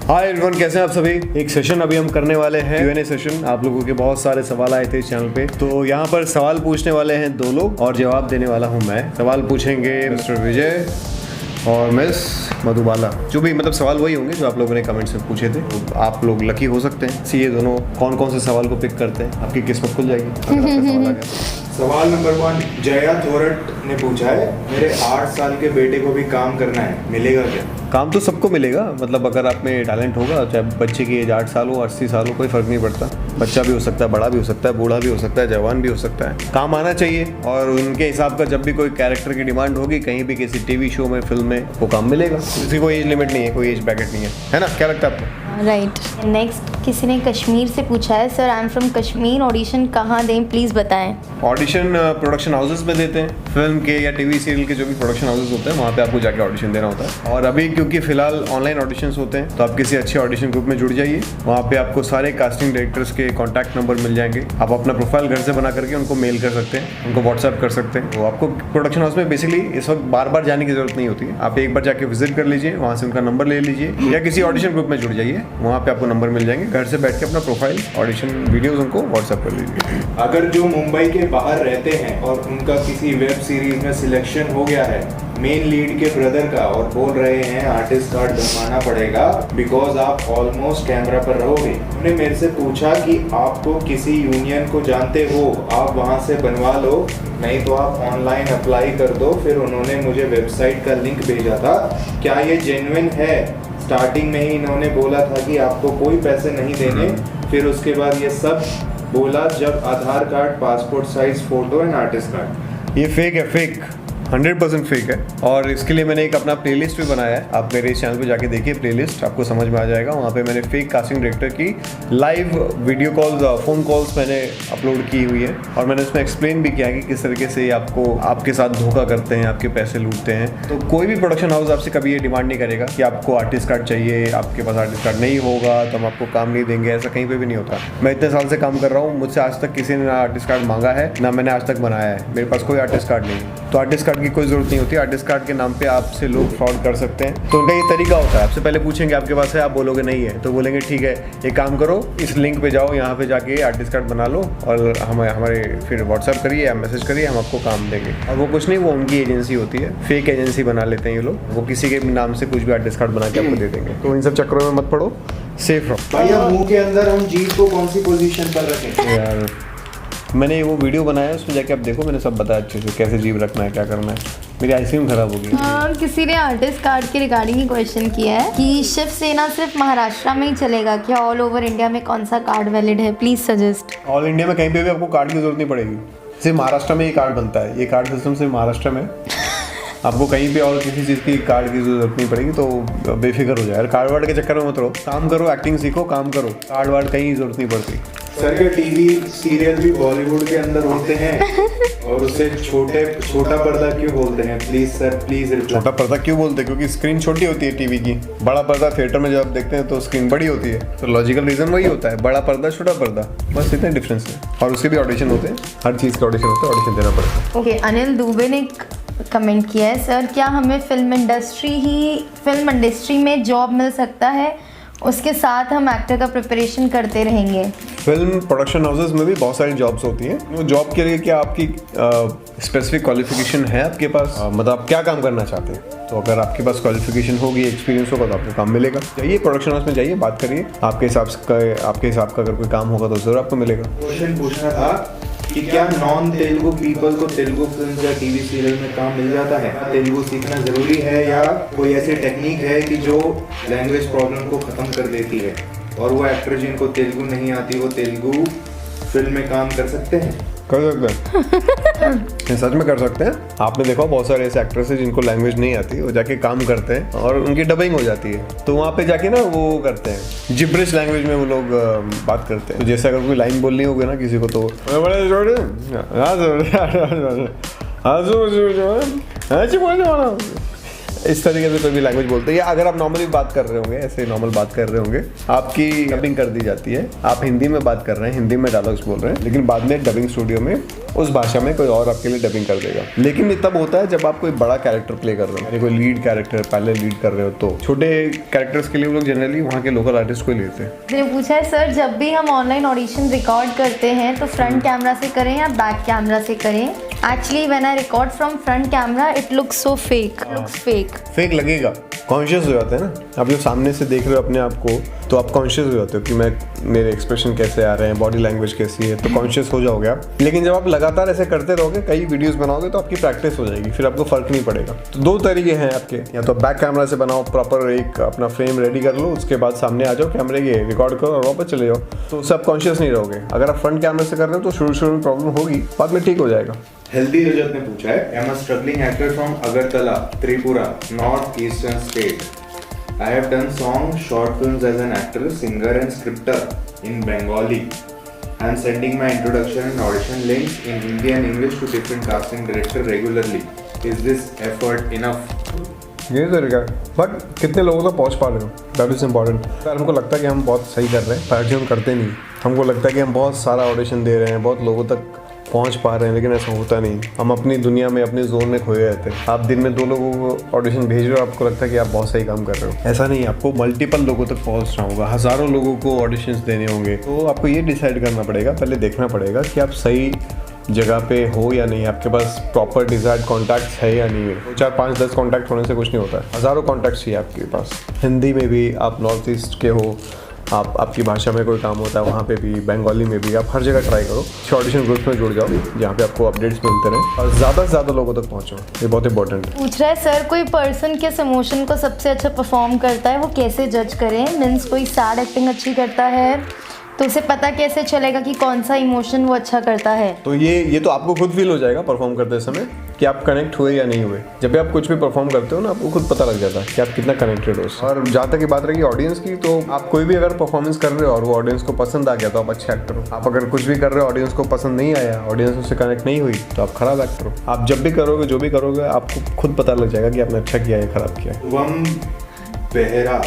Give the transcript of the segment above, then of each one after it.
Hi everyone, कैसे हैं आप सभी। एक सेशन अभी हम करने वाले हैं, Q&A सेशन। आप लोगों के बहुत सारे सवाल आए थे इस चैनल पे, तो यहाँ पर सवाल पूछने वाले हैं 2 लोग और जवाब देने वाला हूँ मैं। सवाल पूछेंगे मिस्टर विजय और मिस मधुबाला। जो भी मतलब सवाल वही होंगे जो आप लोगों ने कमेंट्स में पूछे थे। तो आप लोग लकी हो सकते हैं। ये दोनों कौन कौन से सवाल को पिक करते हैं, आपकी किस्मत खुल जाएगी अगर आपका सवाल आ गया। सवाल नंबर 1 जया थोरट ने पूछा है, मेरे 8 साल के बेटे को भी काम करना है, मिलेगा क्या? काम तो सबको मिलेगा, मतलब अगर आप में टैलेंट होगा, चाहे बच्चे की एज 8 साल हो 80 साल हो, कोई फ़र्क नहीं पड़ता। बच्चा भी हो सकता है, बड़ा भी हो सकता है, बूढ़ा भी हो सकता है, जवान भी हो सकता है। काम आना चाहिए और उनके हिसाब का जब भी कोई कैरेक्टर की डिमांड होगी कहीं भी किसी टीवी शो में, फिल्म में, वो काम मिलेगा। किसी कोई एज लिमिट नहीं है, कोई एज ब्रैकेट नहीं है ना? क्या लगता है आपको? राइट। नेक्स्ट किसी ने कश्मीर से पूछा है, sir I am from Kashmir, audition कहाँ दें प्लीज़ बताएं। ऑडिशन प्रोडक्शन हाउसेस में देते हैं, फिल्म के या टीवी सीरियल के जो भी प्रोडक्शन हाउसेस होते हैं वहाँ पे आपको जाके ऑडिशन देना होता है। और अभी क्योंकि फिलहाल ऑनलाइन ऑडिशंस होते हैं, तो आप किसी अच्छे ऑडिशन ग्रुप में जुड़ जाइए। वहाँ पे आपको सारे कास्टिंग डायरेक्टर्स के कॉन्टैक्ट नंबर मिल जाएंगे। आप अपना प्रोफाइल घर से बना करके उनको मेल कर सकते हैं, उनको व्हाट्सएप कर सकते हैं। तो आपको प्रोडक्शन हाउस में बेसिकली इस वक्त बार बार जाने की जरूरत नहीं होती है। आप एक बार जाके विजिट कर लीजिए, वहाँ से उनका नंबर ले लीजिए या किसी ऑडिशन ग्रुप में जुड़ जाइए, वहाँ पे आपको नंबर मिल जाएंगे। घर से बैठ के अपना प्रोफाइल, ऑडिशन वीडियोस उनको व्हाट्सएप कर लीजिए। अगर जो मुंबई के बाहर रहते हैं और उनका किसी वेब सीरीज में सिलेक्शन हो गया है मेन लीड के ब्रदर का और बोल रहे हैं आर्टिस्ट कार्ड बनवाना पड़ेगा बिकॉज आप ऑलमोस्ट कैमरा पर रहोगे, उन्होंने मेरे से पूछा कि आपको किसी यूनियन को जानते हो, आप वहां से बनवा लो, नहीं तो आप ऑनलाइन अप्लाई कर दो। फिर उन्होंने मुझे वेबसाइट का लिंक भेजा था, क्या ये जेन्युइन है? स्टार्टिंग में ही इन्होंने बोला था कि आपको कोई पैसे नहीं देने, फिर उसके बाद ये सब बोला जब Aadhaar card, passport size photo and artist card. ये फेक है, फेक 100% फेक है। और इसके लिए मैंने एक अपना प्लेलिस्ट भी बनाया है। आप मेरे इस चैनल पे जाके देखिए प्लेलिस्ट, आपको समझ में आ जाएगा। वहाँ पे मैंने फेक कास्टिंग डायरेक्टर की live video calls, phone calls मैंने अपलोड की हुई है और मैंने उसमें एक्सप्लेन भी किया कि किस तरीके से आपको आपके साथ धोखा करते हैं, आपके पैसे लूटते हैं। तो कोई भी प्रोडक्शन हाउस आपसे कभी ये डिमांड नहीं करेगा कि आपको आर्टिस्ट कार्ड चाहिए, आपके पास आर्टिस्ट कार्ड नहीं होगा तो हम आपको काम नहीं देंगे। ऐसा कहीं पर भी नहीं होता। मैं इतने साल से काम कर रहा हूँ, मुझसे आज तक किसी ने ना आर्टिस्ट कार्ड मांगा है ना मैंने आज तक बनाया है। मेरे पास कोई आर्टिस्ट कार्ड नहीं, तो आर्टिस्ट कार्ड की कोई जरूरत नहीं होती। आर्टिस्ट कार्ड के नाम पे आपसे लोग फ्रॉड कर सकते हैं। तो उनका ये तरीका होता है, आपसे पहले पूछेंगे आपके पास है, आप बोलोगे नहीं है, तो बोलेंगे ठीक है एक काम करो, इस लिंक पे जाओ, यहाँ पे जाके आर्टिस्ट कार्ड बना लो और हमारे फिर व्हाट्सएप करिए या मैसेज करिए, हम आपको काम देंगे। और वो कुछ नहीं, वो उनकी एजेंसी होती है, फेक एजेंसी बना लेते हैं ये लोग। वो किसी के नाम से कुछ भी आर्टिस्ट कार्ड बना के आपको दे देंगे। तो इन सब चक्करों में मत पड़ो, सेफ रहो। भैया मुंह के अंदर हम जीभ को कौन सी पोजीशन पर रखें? यार मैंने वो वीडियो बनाया है, उसमें जाके आप देखो, मैंने सब बताया अच्छे से, कैसे जीभ रखना है, क्या करना है। मेरी आइसक्रीम खराब हो गई। हाँ, किसी ने आर्टिस्ट कार्ड के रिगार्डिंग ही क्वेश्चन किया है कि शिवसेना सिर्फ महाराष्ट्र में ही चलेगा क्या, ऑल ओवर इंडिया में कौन सा कार्ड वैलिड है, प्लीज सजेस्ट। ऑल इंडिया में कहीं पे भी आपको कार्ड की जरूरत नहीं पड़ेगी, सिर्फ महाराष्ट्र में ये कार्ड बनता है। ये कार्ड सिस्टम सिर्फ महाराष्ट्र में, आपको कहीं पे और किसी चीज़ की कार्ड की जरूरत नहीं पड़ेगी। तो बेफिक्र हो जाए, कार्ड वार्ड के चक्कर में मत रहो, काम करो, एक्टिंग सीखो, काम करो, कार्ड वार्ड कहीं जरूरत नहीं पड़ती। सर के टीवी सीरियल भी बॉलीवुड के अंदर होते हैं और उसे छोटा पर्दा क्यों बोलते हैं? Please sir, please reply. छोटा पर्दा क्यों बोलते हैं? क्योंकि स्क्रीन छोटी होती है टीवी की। बड़ा पर्दा थिएटर में जब आप देखते हैं तो स्क्रीन बड़ी होती है, तो लॉजिकल रीजन वही होता है, बड़ा पर्दा छोटा पर्दा, बस इतने डिफरेंस है। और उसके भी ऑडिशन होते हैं, हर चीज़ के ऑडिशन होते हैं, ऑडिशन देना पड़ता है। ओके, अनिल दुबे ने कमेंट किया है, सर क्या हमें फिल्म इंडस्ट्री में जॉब मिल सकता है, उसके साथ हम एक्टर का प्रिपरेशन करते रहेंगे? फिल्म प्रोडक्शन हाउसेस में भी बहुत सारी जॉब्स होती हैं। वो जॉब के लिए क्या आपकी स्पेसिफिक क्वालिफिकेशन है आपके पास, मतलब आप क्या काम करना चाहते हैं? तो अगर आपके पास क्वालिफिकेशन होगी, एक्सपीरियंस होगा, तो आपको काम मिलेगा। जाइए प्रोडक्शन हाउस में जाइए, बात करिए, आपके हिसाब का अगर कोई काम होगा तो जरूर आपको मिलेगा। क्वेश्चन पूछना था कि क्या नॉन तेलुगु पीपल को तेलुगु फिल्म या टीवी सीरियल में काम मिल जाता है? तेलुगु सीखना जरूरी है या कोई ऐसी टेक्निक है कि जो लैंग्वेज प्रॉब्लम को खत्म कर देती है और वो एक्टर जिनको तेलुगु नहीं आती वो तेलुगु फिल्म में काम कर सकते हैं? कर सकते हैं सच में कर सकते हैं। आपने देखा बहुत सारे ऐसे एक्टर्स हैं जिनको लैंग्वेज नहीं आती, वो जाके काम करते हैं और उनकी डबिंग हो जाती है। तो वहाँ पे जाके ना वो करते हैं, जिब्रिश लैंग्वेज में वो लोग बात करते हैं। तो जैसे अगर कोई लाइन बोलनी होगी ना किसी को, तो इस तरीके से कोई भी लैंग्वेज बोलते हैं, या अगर आप नॉर्मली बात कर रहे होंगे, ऐसे नॉर्मल बात कर रहे होंगे, आपकी डबिंग कर दी जाती है। आप हिंदी में बात कर रहे हैं, हिंदी में डायलॉग्स बोल रहे हैं, लेकिन बाद में डबिंग स्टूडियो में उस भाषा में कोई और आपके लिए डबिंग कर देगा। लेकिन ये तब होता है जब आप कोई बड़ा कैरेक्टर प्ले कर रहे हो, यानी कोई लीड कैरेक्टर पहले लीड कर रहे हो। तो छोटे कैरेक्टर्स के लिए वो लोग जनरली वहाँ के लोकल आर्टिस्ट को ही लेते हैं। मैंने पूछा है सर, जब भी हम ऑनलाइन ऑडिशन रिकॉर्ड करते हैं तो फ्रंट कैमरा से करें या बैक कैमरा से करें? Actually when I record from front camera it looks so fake, looks fake लगेगा। कॉन्शियस हो जाते हैं ना आप, जो सामने से देख रहे हो अपने आप को, तो आप कॉन्शियस हो जाते हो कि मेरे एक्सप्रेशन कैसे आ रहे हैं, बॉडी लैंग्वेज कैसी है, तो कॉन्शियस हो जाओगे आप। लेकिन जब आप लगातार ऐसे करते रहोगे, कई वीडियोस बनाओगे, तो आपकी प्रैक्टिस हो जाएगी, फिर आपको फर्क नहीं पड़ेगा। तो दो तरीके हैं आपके, या तो बैक कैमरा से बनाओ, प्रॉपर एक अपना फ्रेम रेडी कर लो, उसके बाद सामने आ जाओ कैमरे के, रिकॉर्ड करो और वापस चले जाओ, तो सब कॉन्शियस नहीं रहोगे। अगर आप फ्रंट कैमरा से कर रहे हो तो शुरू में प्रॉब्लम होगी, बाद में ठीक हो जाएगा। हेल्दी रजत ने पूछा है, I am a struggling actor from Agartala, Tripura, north eastern state. I have done songs, short films as an actor, singer and scripter in Bengali. I am sending my introduction and audition links in Hindi and English to different casting directors regularly. Is this effort enough? ये तरीका है, but कितने लोगों तक पहुंच पा रहे हो, दैट इज़ इम्पॉर्टेंट। सर हमको लगता है कि हम बहुत सही कर रहे हैं, पर हम करते नहीं। हमको लगता है कि हम बहुत सारा ऑडिशन दे रहे हैं, बहुत लोगों तक पहुंच पा रहे हैं, लेकिन ऐसा होता नहीं। हम अपनी दुनिया में, अपने जोन में खोए रहते हैं। आप दिन में 2 लोगों को ऑडिशन भेज रहे हो, आपको लगता है कि आप बहुत सही काम कर रहे हो, ऐसा नहीं। आपको मल्टीपल लोगों तक पहुंचना होगा, हज़ारों लोगों को ऑडिशंस देने होंगे। तो आपको ये डिसाइड करना पड़ेगा, पहले देखना पड़ेगा कि आप सही जगह पे हो या नहीं, आपके पास प्रॉपर डिजायर्ड कॉन्टैक्ट्स है या नहीं है। 4, 5, 10 कॉन्टैक्ट होने से कुछ नहीं होता है, हज़ारों कॉन्टैक्ट्स चाहिए आपके पास। हिंदी में भी आप नॉर्थ ईस्ट के हो, आपकी भाषा में कोई काम होता है वहाँ पे भी, बंगाली में भी, आप हर जगह ट्राई करो। ऑडिशन ग्रुप्स में जुड़ जाओ जहाँ पे आपको अपडेट्स मिलते रहे, और ज़्यादा से ज़्यादा लोगों तक पहुँचो, ये बहुत इंपॉर्टेंट है। पूछ रहा है सर, कोई पर्सन किस इमोशन को सबसे अच्छा परफॉर्म करता है, वो कैसे जज करें? मीन्स कोई सैड एक्टिंग अच्छी करता है तो उसे पता कैसे चलेगा कि कौन सा इमोशन वो अच्छा करता है? तो ये तो आपको खुद फील हो जाएगा परफॉर्म करते समय कि आप कनेक्ट हुए या नहीं हुए। जब भी आप कुछ भी परफॉर्म करते हो ना, आपको खुद पता लग जाता है कि आप कितना कनेक्टेड हो। और जहाँ तक की बात रही ऑडियंस की, तो आप कोई भी अगर परफॉर्मेंस कर रहे हो और वो ऑडियंस को पसंद आ गया तो आप अच्छे एक्टर हो। आप अगर कुछ भी कर रहे हो, ऑडियंस को पसंद नहीं आया, ऑडियंस उससे कनेक्ट नहीं हुई, तो आप खराब एक्टर हो। आप जब भी करोगे, जो भी करोगे, आपको खुद पता लग जाएगा कि आपने अच्छा किया है, खराब किया है। वम बेहरा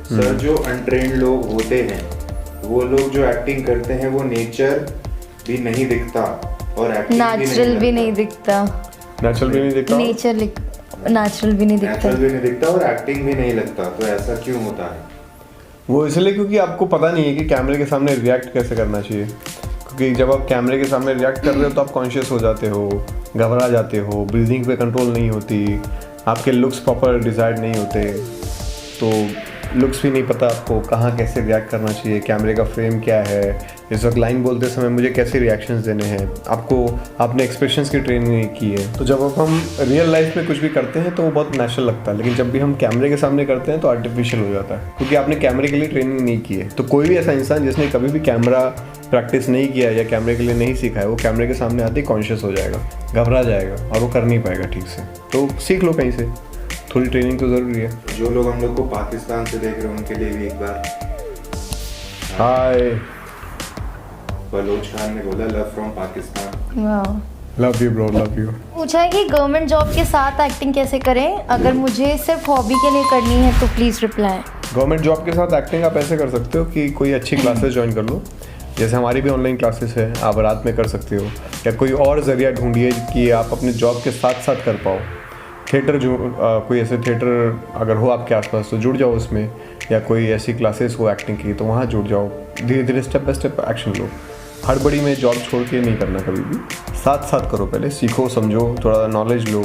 सर, जो अनट्रेंड लोग होते हैं, वो लोग जो एक्टिंग करते हैं, वो नेचर भी नहीं दिखता और एक्टिंग नेचुरल भी नहीं दिखता, नेचुरल भी नहीं दिखता, नेचुरल भी नहीं दिखता और एक्टिंग भी नहीं लगता। तो ऐसा क्यों होता है? वो इसलिए क्योंकि आपको पता नहीं है कि कैमरे के सामने रिएक्ट कैसे करना चाहिए। क्योंकि जब आप कैमरे के सामने रिएक्ट कर रहे हो तो आप कॉन्शियस हो जाते हो, घबरा जाते हो, ब्रीदिंग पे कंट्रोल नहीं होती, आपके लुक्स प्रॉपर डिजायर्ड नहीं होते, तो लुक्स भी नहीं पता आपको कहाँ कैसे रिएक्ट करना चाहिए, कैमरे का फ्रेम क्या है, इस वक्त लाइन बोलते समय मुझे कैसे रिएक्शंस देने हैं। आपने एक्सप्रेशंस की ट्रेनिंग नहीं की है। तो जब हम रियल लाइफ में कुछ भी करते हैं तो वो बहुत नेचुरल लगता है, लेकिन जब भी हम कैमरे के सामने करते हैं तो आर्टिफिशियल हो जाता है, क्योंकि आपने कैमरे के लिए ट्रेनिंग नहीं की है। तो कोई भी ऐसा इंसान जिसने कभी भी कैमरा प्रैक्टिस नहीं किया या कैमरे के लिए नहीं सीखा है, वो कैमरे के सामने आते ही कॉन्शियस हो जाएगा, घबरा जाएगा और वो कर नहीं पाएगा ठीक से। तो सीख लो कहीं से, थोड़ी ट्रेनिंग तो ज़रूरी है। जो लोग हम लोग को पाकिस्तान से देख रहे हैं उनके लिए भी एक बार हाय। बलोच खान ने बोला love from Pakistan. Love you bro, love you. पूछा है कि गवर्नमेंट जॉब के साथ एक्टिंग कैसे करें, अगर मुझे सिर्फ हॉबी के लिए करनी है तो प्लीज़ रिप्लाई। गवर्नमेंट जॉब के साथ एक्टिंग आप ऐसे कर सकते हो कि कोई अच्छी क्लासेस ज्वाइन कर लो, जैसे हमारी भी ऑनलाइन क्लासेस है, आप रात में कर सकते हो, या कोई और ज़रिया ढूंढिए कि आप अपने जॉब के साथ साथ कर पाओ। थिएटर कोई ऐसे थिएटर अगर हो आपके आसपास तो जुड़ जाओ उसमें, या कोई ऐसी क्लासेस हो एक्टिंग की तो वहाँ जुड़ जाओ। धीरे धीरे स्टेप बाय स्टेप एक्शन लो, हड़बड़ी में जॉब छोड़ के नहीं करना कभी भी, साथ साथ करो। पहले सीखो, समझो, थोड़ा नॉलेज लो,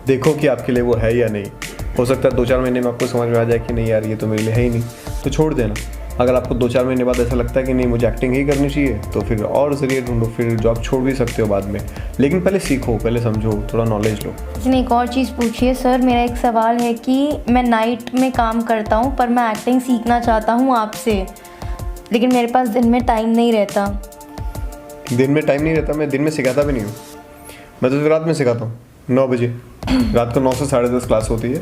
देखो कि आपके लिए वो है या नहीं। हो सकता है 2-4 महीने में आपको समझ में आ जाए कि नहीं यार ये तो मेरे लिए है ही नहीं, तो छोड़ देना। अगर आपको 2-4 महीने बाद ऐसा लगता है कि नहीं मुझे एक्टिंग ही करनी चाहिए, तो फिर और ज़रिए ढूंढो, फिर जॉब छोड़ भी सकते हो बाद में, लेकिन पहले सीखो, पहले समझो, थोड़ा नॉलेज लो। इसने एक और चीज़ पूछी है, सर मेरा एक सवाल है कि मैं नाइट में काम करता हूँ पर मैं एक्टिंग सीखना चाहता हूँ आपसे, लेकिन मेरे पास दिन में टाइम नहीं रहता। दिन में टाइम नहीं रहता? मैं दिन में सिखाता भी नहीं हूँ, मैं तो रात में सिखाता हूँ 9 बजे। रात को 9 से 10:30 क्लास होती है,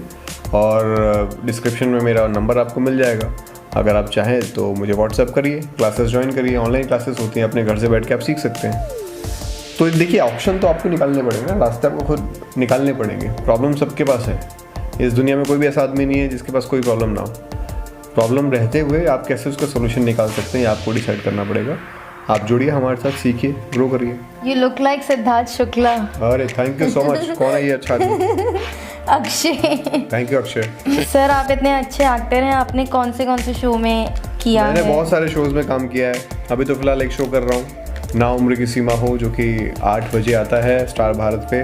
और डिस्क्रिप्शन में मेरा नंबर आपको मिल जाएगा। अगर आप चाहें तो मुझे व्हाट्सएप करिए, क्लासेस ज्वाइन करिए, ऑनलाइन क्लासेस होती हैं, अपने घर से बैठ के आप सीख सकते हैं। तो देखिए ऑप्शन तो आपको निकालने पड़ेंगे, रास्ते आपको खुद निकालने पड़ेंगे। प्रॉब्लम सबके पास है, इस दुनिया में कोई भी ऐसा आदमी नहीं है जिसके पास कोई प्रॉब्लम ना हो। प्रॉब्लम रहते हुए आप कैसे उसका सोल्यूशन निकाल सकते हैं, आपको डिसाइड करना पड़ेगा। आप जुड़िए हमारे साथ, सीखिए, ग्रो करिए। You look like Siddharth Shukla. अरे थैंक यू सो मच। कौन है ये अच्छा आदमी? Akshay. Thank you Akshay. Sir आप इतने अच्छे एक्टर हैं, आपने कौन से शो में किया मैंने है? बहुत सारे शोज़ में काम किया है। अभी तो फिलहाल एक शो कर रहा हूँ, ना उम्र की सीमा हो, जो कि 8 बजे आता है स्टार भारत पे।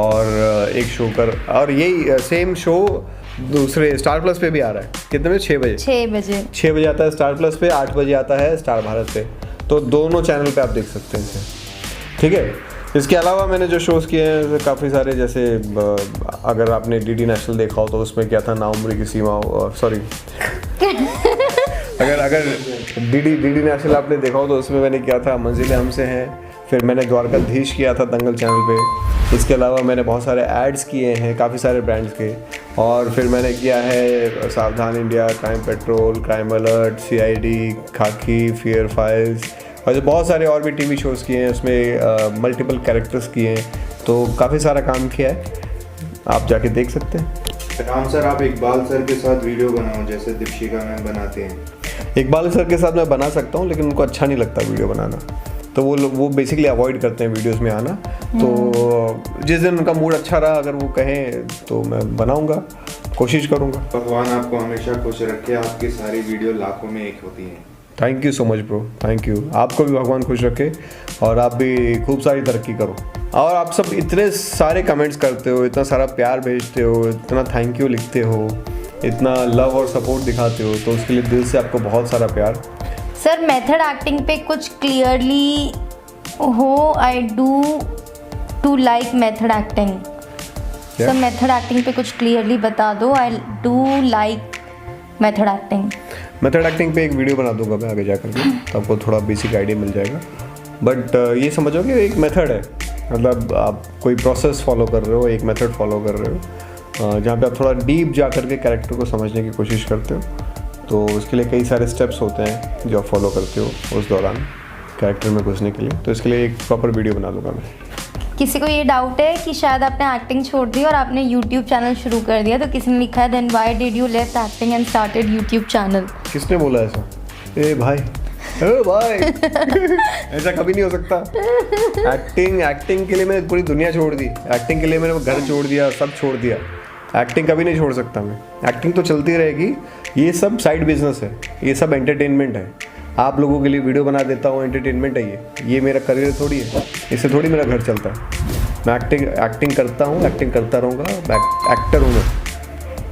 और एक शो और यही सेम शो दूसरे स्टार प्लस पे भी आ रहा है। कितने बजे? 6 बजे। 6 बजे आता है स्टार प्लस पे, 8 बजे आता है स्टार भारत पे। तो दोनों चैनल पे आप देख सकते हैं इसे, ठीक है। इसके अलावा मैंने जो शोज़ किए हैं काफ़ी सारे, जैसे अगर आपने डीडी नेशनल देखा हो तो उसमें क्या था, ना उम्र की सीमा, सॉरी अगर डीडी नेशनल आपने देखा हो तो उसमें मैंने किया था मंजिलें हमसे हैं। फिर मैंने द्वारकाधीश किया था दंगल चैनल पे। इसके अलावा मैंने बहुत सारे एड्स किए हैं काफ़ी सारे ब्रांड्स के। और फिर मैंने किया है सावधान India, crime petrol, crime alert, CID, खाकी, फियर फाइल्स, और जो बहुत सारे और भी टीवी शोज़ किए हैं, उसमें मल्टीपल कैरेक्टर्स किए हैं। तो काफ़ी सारा काम किया है, आप जाके देख सकते हैं। राम सर, आप इकबाल सर के साथ वीडियो बनाओ जैसे दीपशिका मैम बनाते हैं। इकबाल सर के साथ मैं बना सकता हूँ, लेकिन उनको अच्छा नहीं लगता वीडियो बनाना, तो वो बेसिकली अवॉइड करते हैं वीडियोस में आना। तो जिस दिन उनका मूड अच्छा रहा, अगर वो कहें तो मैं बनाऊंगा, कोशिश करूंगा। भगवान आपको हमेशा खुश रखे, आपकी सारी वीडियो लाखों में एक होती हैं। Thank you so much bro, thank you. आपको भी भगवान खुश रखे और आप भी खूब सारी तरक्की करो। और आप सब इतने सारे कमेंट्स करते हो, इतना सारा प्यार भेजते हो, इतना थैंक यू लिखते हो, इतना लव और सपोर्ट दिखाते हो, तो उसके लिए दिल से आपको बहुत सारा प्यार। सर मेथड एक्टिंग पे कुछ क्लियरली हो, I do to like method acting. Sir method acting पे कुछ क्लियरली बता दो, I do like method acting. Method acting पे एक वीडियो बना दूंगा मैं आगे जाकर के, तो आपको थोड़ा बेसिक आइडिया मिल जाएगा। बट ये समझो कि एक मेथड है, मतलब आप कोई प्रोसेस फॉलो कर रहे हो, एक मेथड फॉलो कर रहे हो, जहाँ पे आप थोड़ा डीप जा कर के कैरेक्टर को समझने की कोशिश करते हो। तो उसके लिए कई सारे स्टेप्स होते हैं जो आप फॉलो करते हो उस दौरान कैरेक्टर में घुसने के लिए। तो इसके लिए एक प्रॉपर वीडियो बना दूंगा मैं। किसी को ये डाउट है कि शायद आपने एक्टिंग छोड़ दी और आपने यूट्यूब चैनल शुरू कर दिया, तो किसी ने लिखा है then why did you left acting and started YouTube channel. किसने बोला ऐसा? ए भाई ऐसा कभी नहीं हो सकता। एक्टिंग के लिए मैंने पूरी दुनिया छोड़ दी, एक्टिंग के लिए मैंने घर छोड़ दिया, सब छोड़ दिया। एक्टिंग कभी नहीं छोड़ सकता मैं, एक्टिंग तो चलती रहेगी। ये सब साइड बिजनेस है, ये सब एंटरटेनमेंट है। आप लोगों के लिए वीडियो बना देता हूँ, एंटरटेनमेंट है ये मेरा करियर थोड़ी है, इससे थोड़ी मेरा घर चलता है। मैं एक्टिंग करता हूँ, एक्टिंग करता रहूँगा, एक्टर हूँ मैं,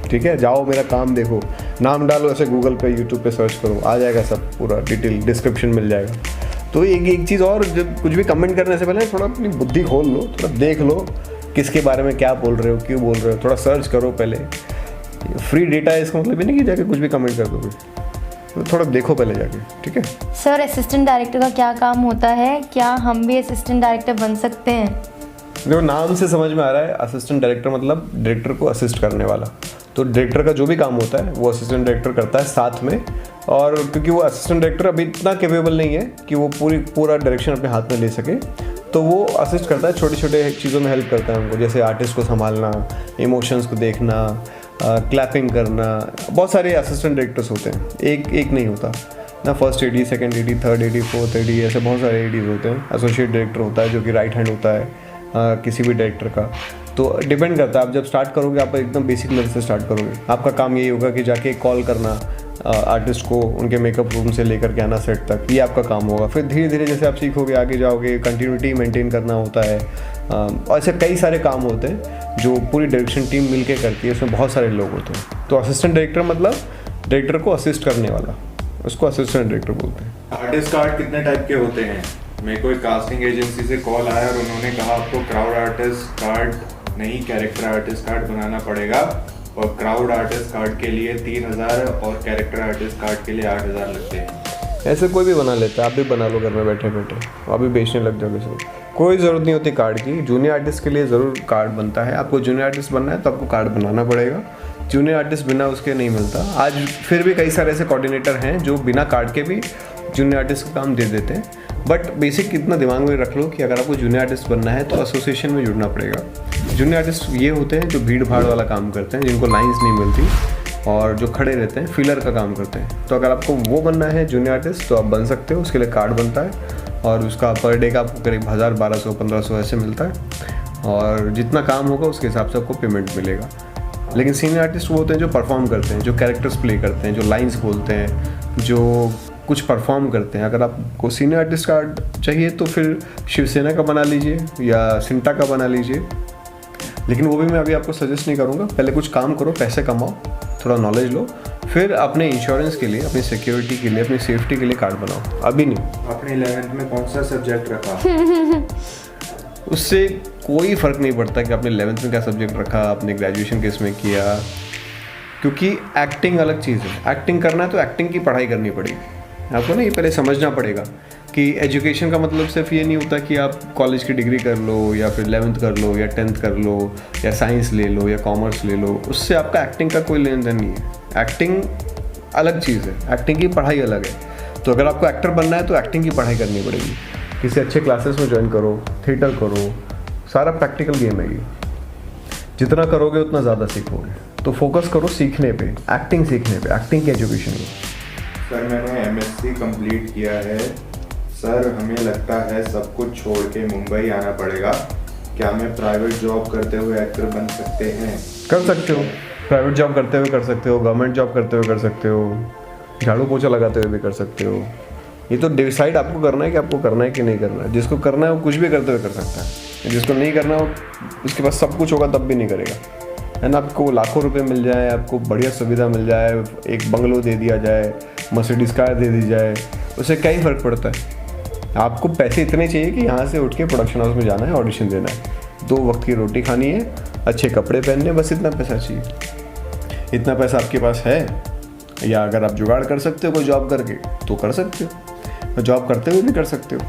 ठीक है। जाओ मेरा काम देखो, नाम डालो ऐसे गूगल पे, यूट्यूब पे सर्च करो, आ जाएगा सब पूरा डिटेल, डिस्क्रिप्शन मिल जाएगा। तो एक चीज़ और, जब कुछ भी कमेंट करने से पहले थोड़ा अपनी बुद्धि खोल लो, थोड़ा देख लो किसके बारे में क्या बोल रहे हो, क्यों बोल रहे हो, थोड़ा सर्च करो पहले। फ्री डेटा है, इसका मतलब ये नहीं कि जाके कुछ भी कमेंट कर दोगे, तो थोड़ा देखो पहले जाके, ठीक है। सर असिस्टेंट डायरेक्टर का क्या काम होता है, क्या हम भी असिस्टेंट डायरेक्टर बन सकते हैं? देखो नाम से समझ में आ रहा है, असिस्टेंट डायरेक्टर मतलब डायरेक्टर को असिस्ट करने वाला। तो डायरेक्टर का जो भी काम होता है वो असिस्टेंट डायरेक्टर करता है साथ में। और क्योंकि वो असिस्टेंट डायरेक्टर अभी इतना कैपेबल नहीं है कि वो पूरा डायरेक्शन अपने हाथ में ले सके, तो वो असिस्ट करता है, छोटे छोटे चीज़ों में हेल्प करता है हमको, जैसे आर्टिस्ट को संभालना, इमोशंस को देखना, क्लैपिंग करना। बहुत सारे असिस्टेंट डायरेक्टर्स होते हैं, एक नहीं होता ना, first AD, second AD, third AD, fourth AD, ऐसे बहुत सारे ADs होते हैं। एसोसिएट डायरेक्टर होता है जो कि राइट हैंड होता है किसी भी डायरेक्टर का। तो डिपेंड करता है, आप जब स्टार्ट करोगे आप एकदम बेसिक लेवल से स्टार्ट करोगे। आपका काम यही होगा कि जाके कॉल करना आर्टिस्ट को, उनके मेकअप रूम से लेकर के आना सेट तक, ये आपका काम होगा। फिर धीरे धीरे जैसे आप सीखोगे आगे जाओगे, कंटिन्यूटी मेंटेन करना होता है। और ऐसे कई सारे काम होते हैं जो पूरी डायरेक्शन टीम मिलके करती है, उसमें बहुत सारे लोग होते हैं। तो असिस्टेंट डायरेक्टर मतलब डायरेक्टर को असिस्ट करने वाला, उसको असिस्टेंट डायरेक्टर बोलते हैं। आर्टिस्ट कार्ड कितने टाइप के होते हैं? मेरे को एक कास्टिंग एजेंसी से कॉल आया और उन्होंने कहा आपको क्राउड आर्टिस्ट कार्ड नहीं, कैरेक्टर आर्टिस्ट कार्ड बनाना पड़ेगा, और क्राउड आर्टिस्ट कार्ड के लिए 3000 और कैरेक्टर आर्टिस्ट कार्ड के लिए 8000 लगते हैं। ऐसे कोई भी बना लेता है, आप भी बना लो घर में बैठे बैठे, आप भी बेचने लग जाओगे सब। कोई ज़रूरत नहीं होती कार्ड की। जूनियर आर्टिस्ट के लिए ज़रूर कार्ड बनता है। आपको जूनियर आर्टिस्ट बनना है तो आपको कार्ड बनाना पड़ेगा। जूनियर आर्टिस्ट बिना उसके नहीं मिलता। आज फिर भी कई सारे ऐसे कोऑर्डिनेटर हैं जो बिना कार्ड के भी जूनियर आर्टिस्ट का काम दे देते हैं। बट बेसिक इतना दिमाग में रख लो कि अगर आपको जूनियर आर्टिस्ट बनना है तो एसोसिएशन में जुड़ना पड़ेगा। जूनियर आर्टिस्ट ये होते हैं जो भीड़ भाड़ वाला काम करते हैं, जिनको लाइंस नहीं मिलती और जो खड़े रहते हैं, फिलर का काम करते हैं। तो अगर आपको वो बनना है जूनियर आर्टिस्ट तो आप बन सकते हो, उसके लिए कार्ड बनता है और उसका पर डे का आपको करीब 1000, 1200, 1500 ऐसे मिलता है और जितना काम होगा उसके हिसाब से आपको पेमेंट मिलेगा। लेकिन सीनियर आर्टिस्ट वो होते हैं जो परफॉर्म करते हैं, जो कैरेक्टर्स प्ले करते हैं, जो लाइंस बोलते हैं, जो कुछ परफॉर्म करते हैं। अगर आपको सीनियर आर्टिस्ट कार्ड चाहिए तो फिर शिवसेना का बना लीजिए या सिंटा का बना लीजिए, लेकिन वो भी मैं अभी आपको सजेस्ट नहीं करूँगा। पहले कुछ काम करो, पैसे कमाओ, थोड़ा नॉलेज लो, फिर अपने इंश्योरेंस के लिए, अपनी सिक्योरिटी के लिए, अपनी सेफ्टी के लिए कार्ड बनाओ, अभी नहीं। आपने 11th में कौन सा सब्जेक्ट रखा? उससे कोई फ़र्क नहीं पड़ता कि आपने 11th में क्या सब्जेक्ट रखा, आपने ग्रेजुएशन किस में किया, क्योंकि एक्टिंग अलग चीज़ है। एक्टिंग करना है तो एक्टिंग की पढ़ाई करनी पड़ेगी आपको ना, ये पहले समझना पड़ेगा कि एजुकेशन का मतलब सिर्फ ये नहीं होता कि आप कॉलेज की डिग्री कर लो या फिर 11th कर लो या 10th कर लो या साइंस ले लो या कॉमर्स ले लो, उससे आपका एक्टिंग का कोई लेन देन नहीं है। एक्टिंग अलग चीज़ है, एक्टिंग की पढ़ाई अलग है। तो अगर आपको एक्टर बनना है तो एक्टिंग की पढ़ाई करनी पड़ेगी, किसी अच्छे क्लासेस में ज्वाइन करो, थिएटर करो, सारा प्रैक्टिकल गेम है ये। जितना करोगे उतना ज़्यादा सीखोगे, तो फोकस करो सीखने पे, एक्टिंग सीखने पे, एक्टिंग की एजुकेशन में। सर मैंने MSc कंप्लीट किया है सर, हमें लगता है सब कुछ छोड़ के मुंबई आना पड़ेगा, क्या मैं प्राइवेट जॉब करते हुए एक्टर बन सकते हैं? कर सकते हो, प्राइवेट जॉब करते हुए कर सकते हो, गवर्नमेंट जॉब करते हुए कर सकते हो, झाड़ू पोछा लगाते हुए भी कर सकते हो। ये तो डिसाइड आपको करना है कि आपको करना है कि नहीं करना है। जिसको करना है वो कुछ भी करते हुए कर सकता है, जिसको नहीं करना हो उसके पास सब कुछ होगा तब भी नहीं करेगा, है ना। आपको लाखों रुपए मिल जाए, आपको बढ़िया सुविधा मिल जाए, एक बंगलो दे दिया जाए, मर्सिडीज कार दे दी जाए, उससे क्या ही फ़र्क पड़ता है। आपको पैसे इतने चाहिए कि यहाँ से उठ के प्रोडक्शन हाउस में जाना है, ऑडिशन देना है, 2 वक्त की रोटी खानी है, अच्छे कपड़े पहनने, बस इतना पैसा चाहिए। इतना पैसा आपके पास है, या अगर आप जुगाड़ कर सकते हो कोई जॉब करके तो कर सकते हो, जॉब करते हुए भी कर सकते हो।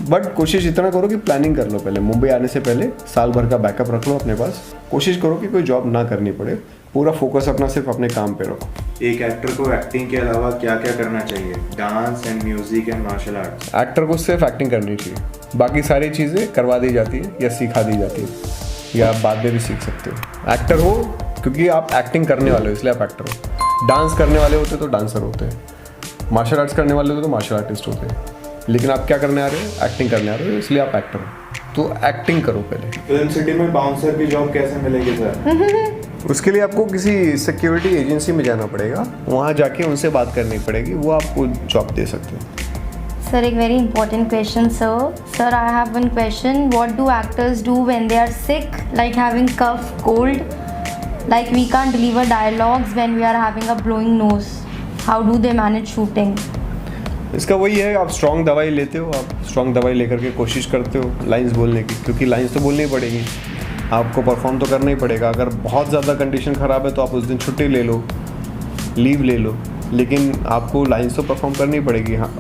बट कोशिश इतना करो कि प्लानिंग कर लो पहले, मुंबई आने से पहले साल भर का बैकअप रख लो अपने पास। कोशिश करो कि कोई जॉब ना करनी पड़े, पूरा फोकस अपना सिर्फ अपने काम पे रखो। एक एक्टर को एक्टिंग के अलावा क्या क्या करना चाहिए? Dance and music and martial arts. Actor को सिर्फ एक्टिंग करनी चाहिए, बाकी सारी चीज़ें करवा दी जाती है या सिखा दी जाती है, या आप बाद में भी सीख सकते हो। एक्टर हो क्योंकि आप एक्टिंग करने वाले हो, इसलिए आप एक्टर हो। डांस करने वाले होते तो डांसर होते हैं, मार्शल आर्ट्स करने वाले होते तो मार्शल आर्टिस्ट होते हैं, लेकिन आप क्या करने आ रहे हो? एक्टिंग करने आ रहे हो, इसलिए आप एक्टर हो, तो एक्टिंग करो पहले। फिल्म सिटी में बाउंसर की जॉब कैसे मिलेगी सर? उसके लिए आपको किसी सिक्योरिटी एजेंसी में जाना पड़ेगा, वहाँ जाके उनसे बात करनी पड़ेगी, वो आपको जॉब दे सकते हैं। Sir, a very important question, sir. Sir, I have one question. What do actors do when they are sick, like having cough, cold? Like we can't deliver dialogues when we are having a blowing nose. How do they manage shooting? इसका वही है, आप strong दवाई लेते हो, आप strong दवाई लेकर के कोशिश करते हो लाइंस बोलने की, क्योंकि लाइंस तो बोलनी ही पड़ेगी, आपको परफॉर्म तो करना ही पड़ेगा। अगर बहुत ज़्यादा कंडीशन ख़राब है तो आप उस दिन छुट्टी ले लो, लीव ले लो, लेकिन आपको लाइंस तो परफॉर्म करनी ही पड़ेगी। हाँ,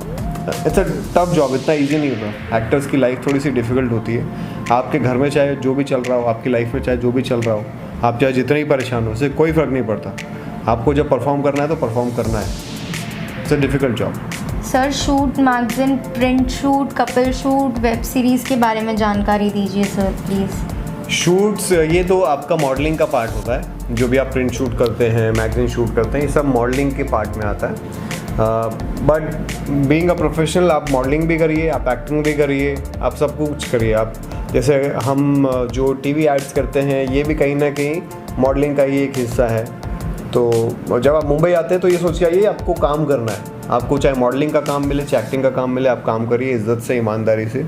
इट्स अ टफ जॉब, इतना ईजी नहीं होता। एक्टर्स की लाइफ थोड़ी सी डिफ़िकल्ट होती है। आपके घर में चाहे जो भी चल रहा हो, आपकी लाइफ में चाहे जो भी चल रहा हो, आप चाहे जितने ही परेशान हो, उससे कोई फ़र्क नहीं पड़ता। आपको जब परफॉर्म करना है तो परफॉर्म करना है। It's a difficult job. Sir, shoot, magazine, print shoot, couple shoot, web series के बारे में जानकारी दीजिए सर प्लीज़। शूट्स, ये तो आपका मॉडलिंग का पार्ट होता है। जो भी आप प्रिंट शूट करते हैं, मैगजीन शूट करते हैं, ये सब मॉडलिंग के पार्ट में आता है। बट बीइंग अ प्रोफेशनल, आप मॉडलिंग भी करिए, आप एक्टिंग भी करिए, आप सब कुछ करिए। आप जैसे हम जो टीवी एड्स करते हैं, ये भी कहीं ना कहीं मॉडलिंग का ही एक हिस्सा है। तो जब आप मुंबई आते हैं तो ये सोच के आइए आपको काम करना है। आपको चाहे मॉडलिंग का काम मिले, चाहे एक्टिंग का काम मिले, आप काम करिए इज्जत से, ईमानदारी से।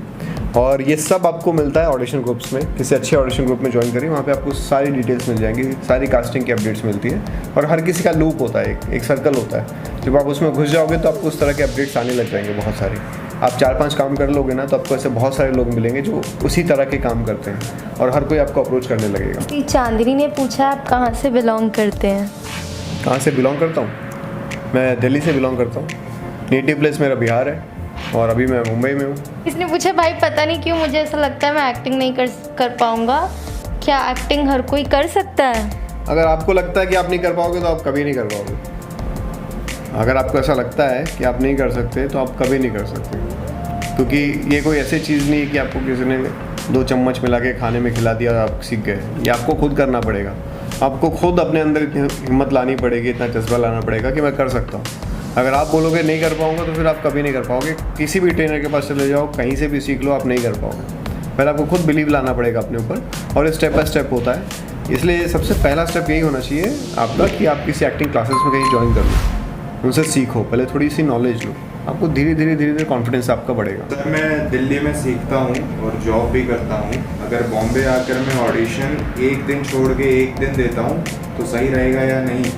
और ये सब आपको मिलता है ऑडिशन ग्रुप्स में। किसी अच्छे ऑडिशन ग्रुप में ज्वाइन करिए, वहाँ पे आपको सारी डिटेल्स मिल जाएंगी, सारी कास्टिंग की अपडेट्स मिलती है। और हर किसी का लूप होता है, एक सर्कल होता है। जब आप उसमें घुस जाओगे तो आपको उस तरह के अपडेट्स आने लग जाएंगे बहुत सारे। आप 4-5 काम कर लोगे ना, तो आपको ऐसे बहुत सारे लोग मिलेंगे जो उसी तरह के काम करते हैं, और हर कोई आपको अप्रोच करने लगेगा। चांदनी ने पूछा आप कहाँ से बिलोंग करते हैं? कहाँ से बिलोंग करता हूँ? मैं दिल्ली से बिलोंग करता हूँ। नेटिव प्लेस मेरा बिहार है, और अभी मैं मुंबई में हूँ। इसने पूछा भाई पता नहीं क्यों मुझे ऐसा लगता है मैं एक्टिंग नहीं कर पाऊँगा, क्या एक्टिंग हर कोई कर सकता है? अगर आपको लगता है कि आप नहीं कर पाओगे तो आप कभी नहीं कर पाओगे। अगर आपको ऐसा लगता है कि आप नहीं कर सकते तो आप कभी नहीं कर सकते। क्योंकि ये कोई ऐसी चीज़ नहीं है कि आपको किसी ने 2 चम्मच मिला के खाने में खिला दिया और आप सीख गए। ये आपको खुद करना पड़ेगा, आपको खुद अपने अंदर हिम्मत लानी पड़ेगी, इतना जज्बा लाना पड़ेगा कि मैं कर सकता हूँ। अगर आप बोलोगे नहीं कर पाऊँगा तो फिर आप कभी नहीं कर पाओगे। किसी भी ट्रेनर के पास चले जाओ, कहीं से भी सीख लो, आप नहीं कर पाओगे। पहले आपको खुद बिलीव लाना पड़ेगा अपने ऊपर, और स्टेप बाय स्टेप होता है। इसलिए सबसे पहला स्टेप यही होना चाहिए आपका कि आप किसी एक्टिंग क्लासेस में कहीं ज्वाइन कर लो, उनसे सीखो, पहले थोड़ी सी नॉलेज लो, आपको धीरे धीरे कॉन्फिडेंस आपका बढ़ेगा। सर मैं दिल्ली में सीखता हूँ और जॉब भी करता हूँ। अगर बॉम्बे आकर मैं ऑडिशन एक दिन छोड़ के एक दिन देता हूँ तो सही रहेगा या नहीं?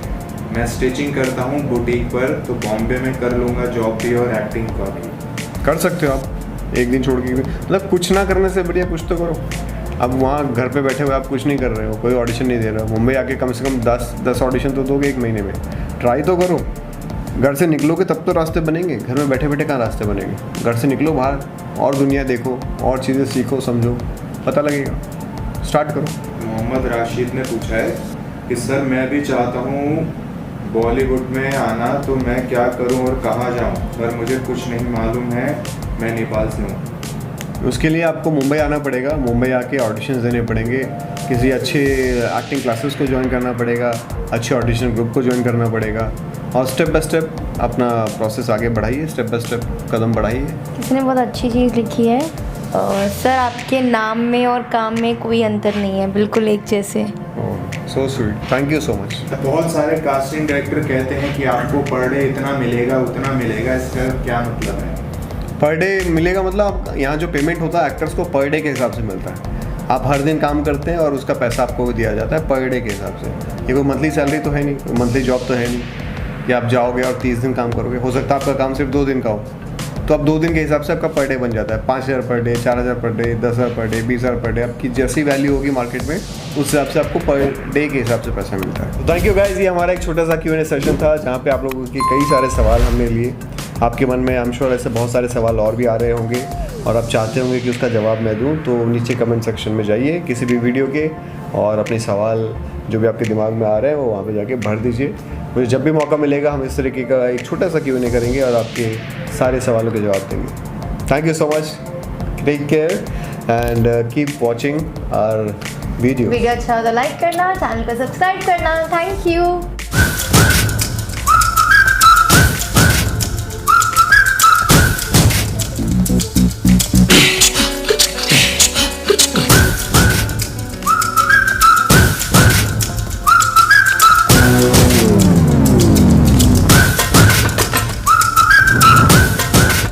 मैं स्टिचिंग करता हूँ बुटीक पर, तो बॉम्बे में कर लूँगा जॉब भी और एक्टिंग का भी। कर सकते हो आप एक दिन छोड़ के, मतलब कुछ ना करने से बढ़िया कुछ तो करो। अब वहाँ घर पे बैठे हुए आप कुछ नहीं कर रहे हो, कोई ऑडिशन नहीं दे रहे हो, मुंबई आके कम से कम 10 ऑडिशन तो दोगे एक महीने में। ट्राई तो करो, घर से निकलोगे तब तो रास्ते बनेंगे, घर में बैठे बैठे कहाँ रास्ते बनेंगे। घर से निकलो बाहर और दुनिया देखो और चीज़ें सीखो, समझो, पता लगेगा। स्टार्ट करो। मोहम्मद राशिद ने पूछा है कि सर मैं भी चाहता हूँ बॉलीवुड में आना, तो मैं क्या करूँ और कहाँ जाऊँ? पर मुझे कुछ नहीं मालूम है, मैं नेपाल से हूँ। उसके लिए आपको मुंबई आना पड़ेगा, मुंबई आके ऑडिशंस देने पड़ेंगे, किसी अच्छे एक्टिंग क्लासेस को ज्वाइन करना पड़ेगा, अच्छे ऑडिशन ग्रुप को ज्वाइन करना पड़ेगा, और स्टेप बाय स्टेप अपना प्रोसेस आगे बढ़ाइए, स्टेप बाय स्टेप कदम बढ़ाइए। किसने बहुत अच्छी चीज़ लिखी है, सर आपके नाम में और काम में कोई अंतर नहीं है, बिल्कुल एक जैसे। So sweet, thank you so much. बहुत सारे कास्टिंग डायरेक्टर कहते हैं कि आपको पर डे इतना मिलेगा उतना मिलेगा, इसका क्या मतलब है? पर डे मिलेगा मतलब यहाँ जो पेमेंट होता है एक्टर्स को पर डे के हिसाब से मिलता है। आप हर दिन काम करते हैं और उसका पैसा आपको दिया जाता है पर डे के हिसाब से। ये कोई मंथली सैलरी तो है नहीं, मंथली जॉब तो है नहीं कि आप जाओगे और 30 दिन काम करोगे। हो सकता है आपका काम सिर्फ 2 दिन का हो, तो अब 2 दिन के हिसाब से आपका पर डे बन जाता है 5,000 per day, 4,000 per day, 10,000 per day, 20,000 per day. आपकी जैसी वैल्यू होगी मार्केट में उस हिसाब से आपको पर डे के हिसाब से पैसा मिलता है। थैंक यू गाइस, ये हमारा एक छोटा सा Q&A सेशन था जहाँ पे आप लोगों के कई सारे सवाल हमने लिए। आपके मन में आई एम श्योर ऐसे बहुत सारे सवाल और भी आ रहे होंगे और आप चाहते होंगे कि उसका जवाब मैं दूं, तो नीचे कमेंट सेक्शन में जाइए किसी भी वीडियो के और अपने सवाल जो भी आपके दिमाग में आ रहे हैं वो वहाँ पे जाके भर दीजिए। मुझे जब भी मौका मिलेगा हम इस तरीके का एक छोटा सा Q&A करेंगे और आपके सारे सवालों के जवाब देंगे। Thank you so much, take care and keep watching our video. Video अच्छा हो तो लाइक करना, चैनल को सब्सक्राइब करना। Thank you.